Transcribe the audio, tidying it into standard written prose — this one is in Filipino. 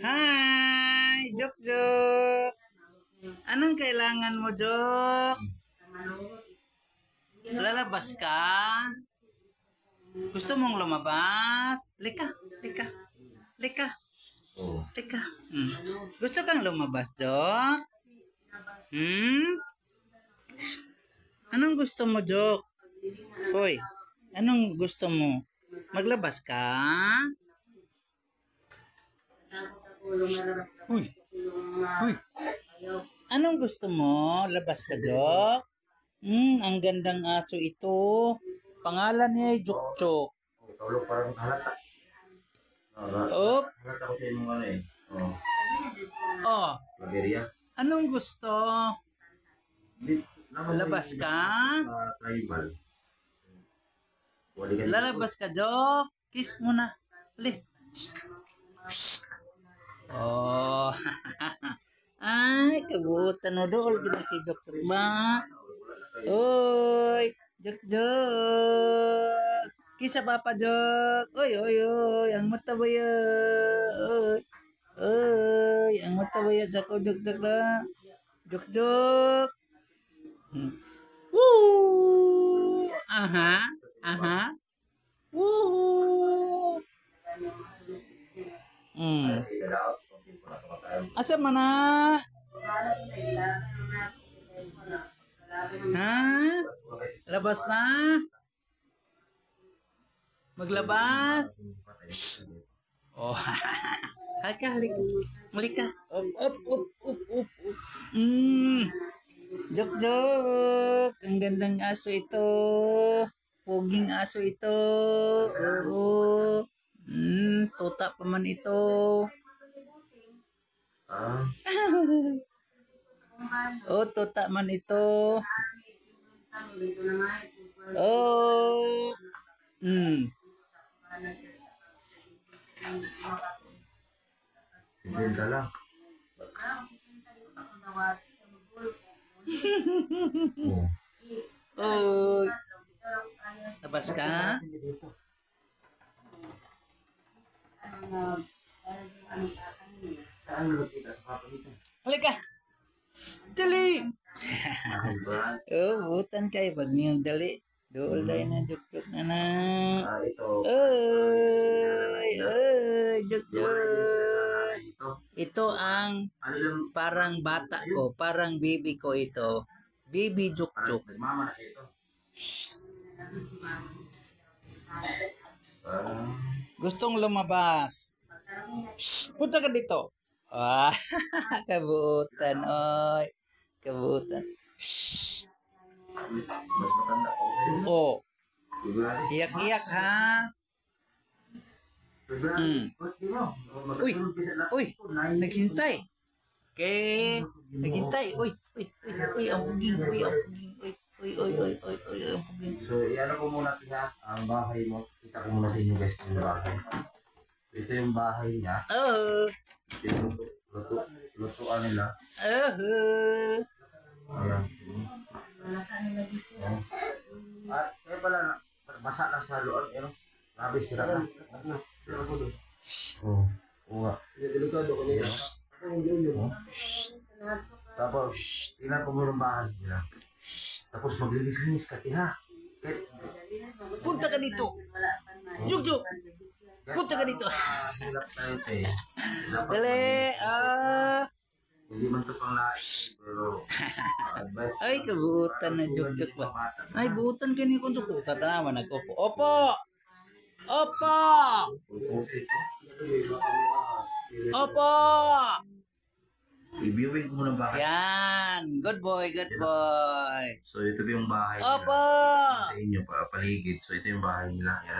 Hi, Jok Jok. Anong kailangan mo, Jok? Lalabas ka? Gusto mong lumabas? Lika, lika, lika, lika. Gusto kang lumabas, Jok? Anong gusto mo, Jok? Hoy, anong gusto mo? Maglabas ka? Uy, uy. Anong gusto mo? Labas ka, Jok? Ang gandang aso ito. Pangalan niya ay Jok Jok. Tulog parang halata. Op. Halata ko sa imong ano eh. Oh. Lageria. Anong gusto? Labas ka? Tribal. Lalabas ka, Jok? Kiss mo na. Ali. Oh. Ay, kabutan mo doon. Gina si Jok Jok ba? Oy, Jok Jok. Kisa Papa Jok. Oy, oy, oy. Ang mata ba yan? Oy. Oy, ang mata ba yan? Jok Jok Jok na. Jok Jok. Woo! Aha. Aha. Woo! Asa mana? Ha? Labas na? Maglabas? Oh. Halika, halika. Halika. Up, up, up, up, up, up. Jok Jok. Ang gandang aso ito. Puging aso ito. Oo. Tuta pa man ito. Oh, tuta man ito. Oh. Benta lang. Oh. Labas ka? Halika. Dali. Oh, butan kayo pag niyong dali. Dool dahil na Jok na na. Oy, oy, Jok. Ito ang parang bata ko, parang baby ko ito. Baby Jok. Gustong lumabas. Punta ka dito. Ah, kabutan, oy. Kabutan. Oh. Iyak-iyak ha. Uy, uy, naghintay. Naghintay. Uy, ang puging, ang puging. Uy, ang puging. So, iano ko muna siya, ang bahay mo. Kita ko muna sa inyo guys yung bahay. Ito yung bahay niya. Oh. Ito yung lutuan nila. Ayan. At kaya pala, basa na sa loob. Labis sila na. Oo. Tapos, tingnan ko muna ang bahay nila. Tapos maglinis-linis ka, ha? Punta ka dito. Jok. Punta ka dito. Dali. Hindi man ito pang lahat. Ay, kabutan na Jok ba? Ay, butan ka niyo kung Jok. Tatanaman, nag-opo. Opo! Opo! Opo! I-viewing ko muna ang bahay. Yan. Good boy, good boy. So, ito yung bahay nila. Opo! Sa inyo, paligid. So, ito yung bahay nila. Yan.